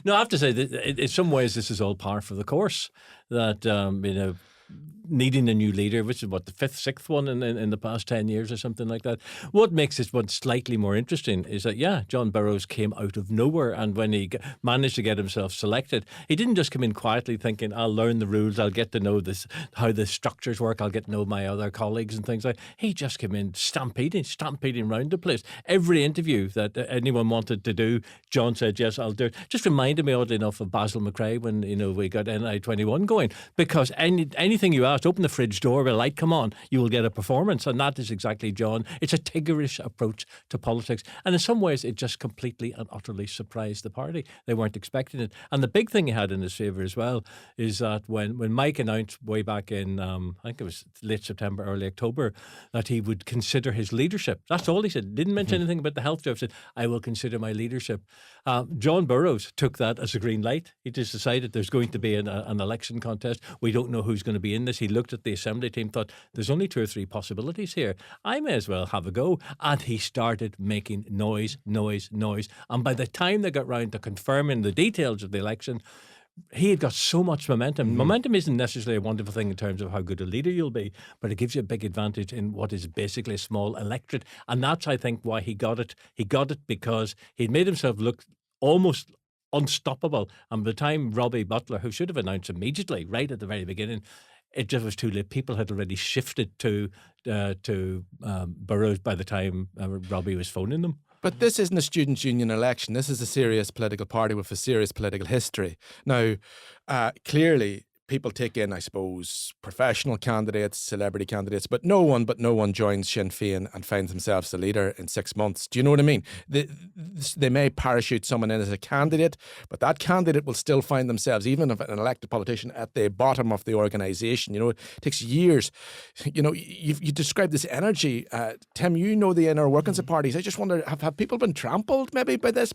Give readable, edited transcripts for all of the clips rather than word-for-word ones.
No, I have to say that in some ways this is all par for the course. That needing a new leader, which is what, the fifth, sixth one in the past 10 years or something like that. What makes this one slightly more interesting is that, Jon Burrows came out of nowhere, and when he managed to get himself selected, he didn't just come in quietly thinking, I'll learn the rules, I'll get to know this, how the structures work, I'll get to know my other colleagues and things like that. He just came in stampeding around the place. Every interview that anyone wanted to do, Jon said, yes, I'll do it. Just reminded me, oddly enough, of Basil McRae when we got NI21 going, because anything you ask, open the fridge door, will light come on, you will get a performance. And that is exactly Jon. It's a Tiggerish approach to politics. And in some ways, it just completely and utterly surprised the party. They weren't expecting it. And the big thing he had in his favour as well is that when Mike announced way back in, I think it was late September, early October, that he would consider his leadership. That's all he said. Didn't mention anything about the health job. Said, I will consider my leadership. Jon Burrows took that as a green light. He just decided there's going to be an election contest. We don't know who's going to be in this. He looked at the assembly team, thought there's only 2 or 3 possibilities here. I may as well have a go. And he started making noise. And by the time they got round to confirming the details of the election, he had got so much momentum. Momentum isn't necessarily a wonderful thing in terms of how good a leader you'll be, but it gives you a big advantage in what is basically a small electorate. And that's, I think, why he got it. He got it because he'd made himself look almost unstoppable. And by the time Robbie Butler, who should have announced immediately, right at the very beginning, it just was too late. People had already shifted to Burroughs by the time Robbie was phoning them. But this isn't a students' union election. This is a serious political party with a serious political history. Now, clearly, people take in, I suppose, professional candidates, celebrity candidates, but no one joins Sinn Féin and finds themselves the leader in 6 months. Do you know what I mean? They may parachute someone in as a candidate, but that candidate will still find themselves, even if an elected politician, at the bottom of the organisation. You know, it takes years. You know, you described this energy. Tim, you know the inner workings of parties. I just wonder, have people been trampled maybe by this?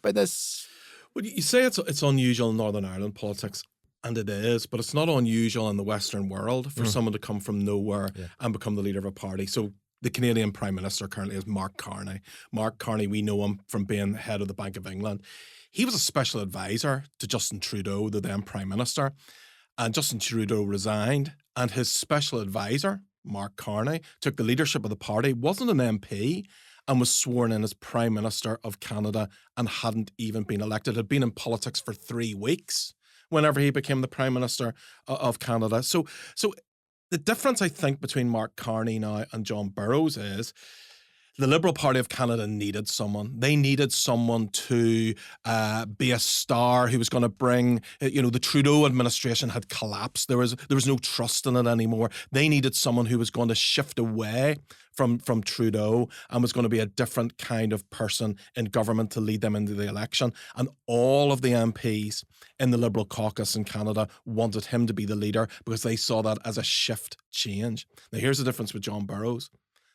Well, you say it's unusual in Northern Ireland politics. And it is, but it's not unusual in the Western world for someone to come from nowhere and become the leader of a party. So the Canadian Prime Minister currently is Mark Carney. Mark Carney, we know him from being head of the Bank of England. He was a special advisor to Justin Trudeau, the then Prime Minister. And Justin Trudeau resigned, and his special advisor, Mark Carney, took the leadership of the party, wasn't an MP, and was sworn in as Prime Minister of Canada and hadn't even been elected. Had been in politics for 3 weeks whenever he became the Prime Minister of Canada. So the difference, I think, between Mark Carney now and Jon Burrows is the Liberal Party of Canada needed someone. They needed someone to be a star who was going to bring, the Trudeau administration had collapsed. There was no trust in it anymore. They needed someone who was going to shift away from Trudeau and was going to be a different kind of person in government to lead them into the election. And all of the MPs in the Liberal caucus in Canada wanted him to be the leader because they saw that as a shift change. Now, here's the difference with Jon Burrows.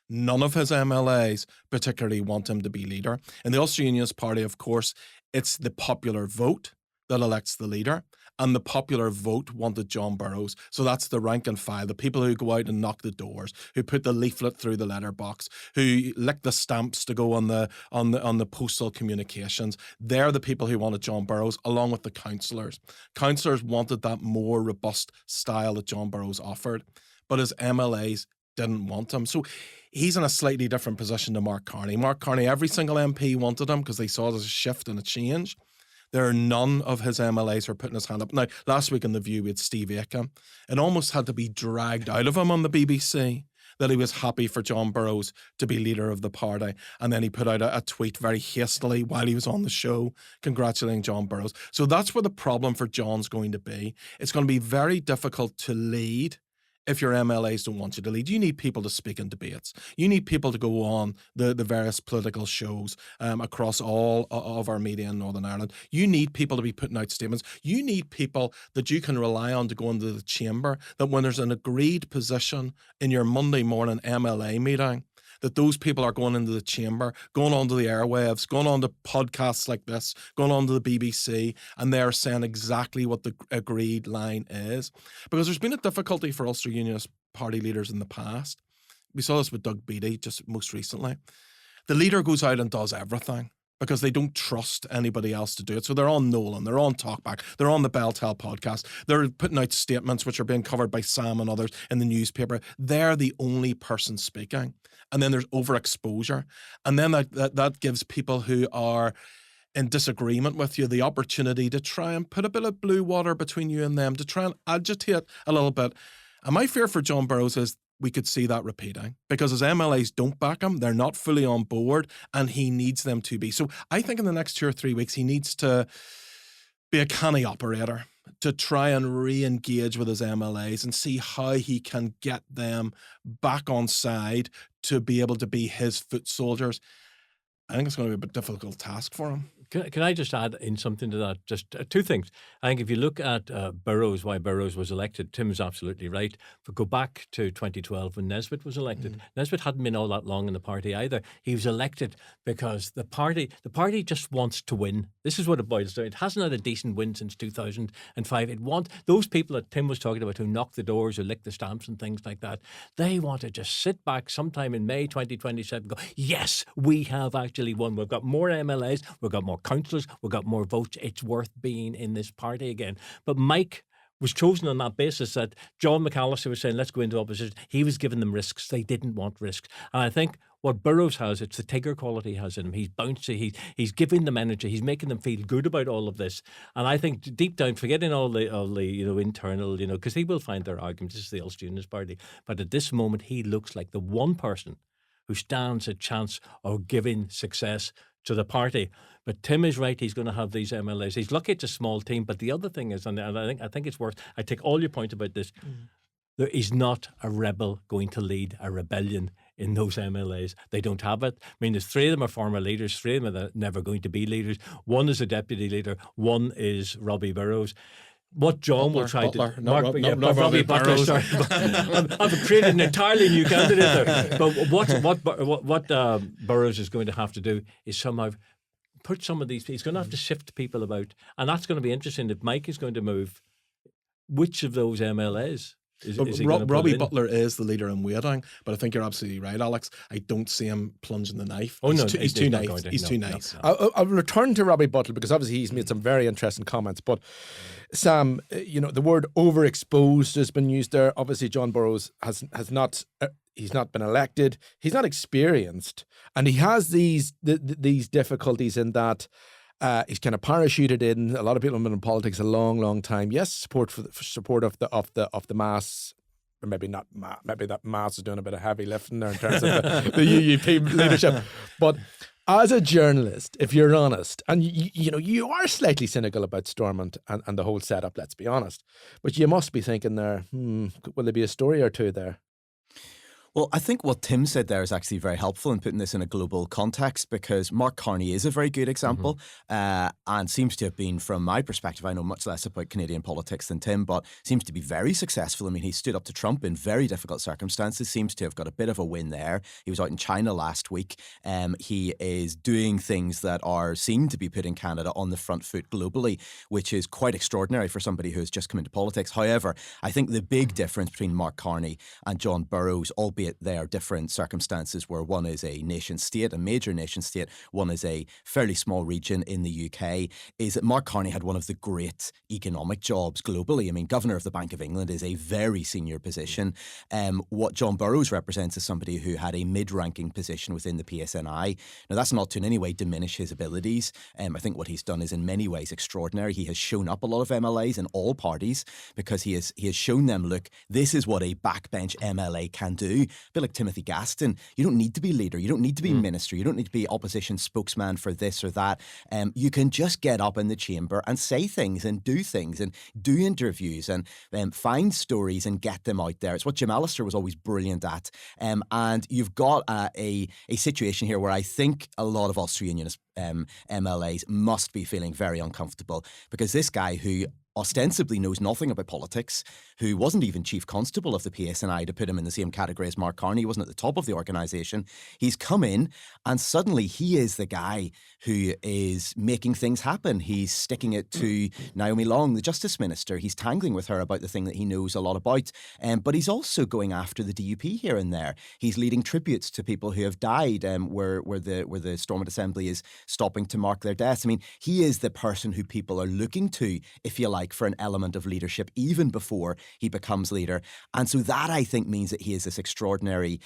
None of his MLAs particularly want him to be leader. In the Ulster Unionist Party, of course, it's the popular vote that elects the leader. And the popular vote wanted Jon Burrows. So that's the rank and file, the people who go out and knock the doors, who put the leaflet through the letterbox, who lick the stamps to go on the postal communications. They're the people who wanted Jon Burrows, along with the councillors. Councillors wanted that more robust style that Jon Burrows offered, but his MLAs didn't want him. So he's in a slightly different position to Mark Carney. Mark Carney, every single MP wanted him because they saw it as a shift and a change. There are none of his MLAs who are putting his hand up. Now, last week in The View, we had Steve Aiken. It almost had to be dragged out of him on the BBC that he was happy for Jon Burrows to be leader of the party. And then he put out a tweet very hastily while he was on the show congratulating Jon Burrows. So that's where the problem for Jon's going to be. It's going to be very difficult to lead if your MLAs don't want you to lead. You need people to speak in debates. You need people to go on the various political shows across all of our media in Northern Ireland. You need people to be putting out statements. You need people that you can rely on to go into the chamber, that when there's an agreed position in your Monday morning MLA meeting, that those people are going into the chamber, going onto the airwaves, going on to podcasts like this, going on to the BBC, and they're saying exactly what the agreed line is. Because there's been a difficulty for Ulster Unionist Party leaders in the past. We saw this with Doug Beattie just most recently. The leader goes out and does everything. because they don't trust anybody else to do it. So they're on Nolan, they're on Talkback, they're on the BelTel podcast, they're putting out statements which are being covered by Sam and others in the newspaper. They're the only person speaking. And then there's overexposure. And then that gives people who are in disagreement with you the opportunity to try and put a bit of blue water between you and them, to try and agitate a little bit. And my fear for Jon Burrows is we could see that repeating, because his MLAs don't back him, they're not fully on board, and he needs them to be. So I think in the next 2 or 3 weeks, he needs to be a canny operator to try and re-engage with his MLAs and see how he can get them back on side to be able to be his foot soldiers. I think it's going to be a difficult task for him. Can I just add in something to that? Just 2 things. I think if you look at Burroughs, why Burroughs was elected, Tim's absolutely right. But go back to 2012 when Nesbitt was elected. Nesbitt hadn't been all that long in the party either. He was elected because the party just wants to win. This is what it boils down. It hasn't had a decent win since 2005. It wants those people that Tim was talking about who knock the doors, who lick the stamps and things like that. They want to just sit back sometime in May 2027 and go, yes, we have actually won. We've got more MLAs. We've got more councillors, we've got more votes. It's worth being in this party again. But Mike was chosen on that basis that John McAllister was saying, let's go into opposition. He was giving them risks. They didn't want risks. And I think what Burroughs has, it's the Tigger quality he has in him. He's bouncy. He's giving them energy. He's making them feel good about all of this. And I think deep down, forgetting all the internal, because he will find their arguments. This is the Ulster Unionist Party. But at this moment, he looks like the one person who stands a chance of giving success to the party. But Tim is right, he's going to have these MLAs. He's lucky it's a small team, but the other thing is, and I think it's worth, I take all your point about this, there is not a rebel going to lead a rebellion in those MLAs. They don't have it. I mean, there's 3 of them are former leaders, 3 of them are never going to be leaders. 1 is a deputy leader, 1 is Robbie Burroughs. What John will try to do, Robbie Butler. Sorry, I've created an entirely new candidate there. But what Burroughs is going to have to do is somehow put some of these. He's going to have to shift people about, and that's going to be interesting. If Mike is going to move, which of those MLAs? Robbie Butler is the leader in waiting, but I think you're absolutely right, Alex. I don't see him plunging the knife. He's too nice. He's too nice. I'll return to Robbie Butler because obviously he's made some very interesting comments. But Sam, the word overexposed has been used there. Obviously, Jon Burrows has not. He's not been elected. He's not experienced, and he has these difficulties in that. He's kind of parachuted in. A lot of people have been in politics a long, long time. Yes, support of the mass, or maybe not. Maybe that mass is doing a bit of heavy lifting there in terms of the UUP leadership. But as a journalist, if you're honest, and you are slightly cynical about Stormont and the whole setup. Let's be honest, but you must be thinking there, will there be a story or two there? Well, I think what Tim said there is actually very helpful in putting this in a global context, because Mark Carney is a very good example and seems to have been, from my perspective, I know much less about Canadian politics than Tim, but seems to be very successful. I mean, he stood up to Trump in very difficult circumstances, seems to have got a bit of a win there. He was out in China last week. He is doing things that seem to be putting Canada on the front foot globally, which is quite extraordinary for somebody who has just come into politics. However, I think the big difference between Mark Carney and Jon Burrows, albeit they are different circumstances, where one is a nation state, a major nation state, one is a fairly small region in the UK, is that Mark Carney had one of the great economic jobs globally. I mean, Governor of the Bank of England is a very senior position. What Jon Burrows represents is somebody who had a mid-ranking position within the PSNI. Now, that's not to in any way diminish his abilities. I think what he's done is in many ways extraordinary. He has shown up a lot of MLAs in all parties because he has shown them, look, this is what a backbench MLA can do. A bit like Timothy Gaston, you don't need to be leader, you don't need to be minister, you don't need to be opposition spokesman for this or that. You can just get up in the chamber and say things and do interviews and find stories and get them out there. It's what Jim Allister was always brilliant at. And you've got a situation here where I think a lot of Ulster Unionist MLAs must be feeling very uncomfortable, because this guy, who ostensibly knows nothing about politics, who wasn't even chief constable of the PSNI, to put him in the same category as Mark Carney, wasn't at the top of the organisation. He's come in and suddenly he is the guy who is making things happen. He's sticking it to Naomi Long, the Justice Minister. He's tangling with her about the thing that he knows a lot about. But he's also going after the DUP here and there. He's leading tributes to people who have died, where the Stormont Assembly is stopping to mark their deaths. I mean, he is the person who people are looking to, if you like, for an element of leadership even before he becomes leader. And so that, I think, means that he has this extraordinary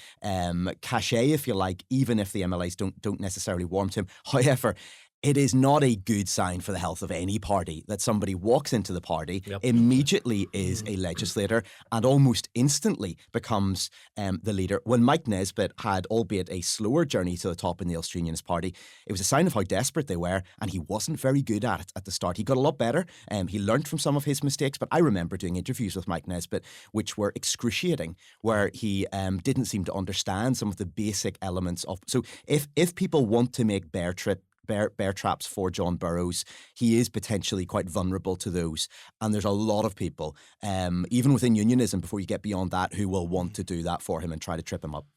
cachet, if you like, even if the MLAs don't necessarily warm to him. However, it is not a good sign for the health of any party that somebody walks into the party, immediately is a legislator, and almost instantly becomes the leader. When Mike Nesbitt had, albeit a slower journey to the top in the Ulster Unionist Party, it was a sign of how desperate they were, and he wasn't very good at it at the start. He got a lot better. He learned from some of his mistakes, but I remember doing interviews with Mike Nesbitt, which were excruciating, where he didn't seem to understand some of the basic elements of... So if people want to make bear traps for Jon Burrows, he is potentially quite vulnerable to those. And there's a lot of people, even within unionism, before you get beyond that, who will want to do that for him and try to trip him up.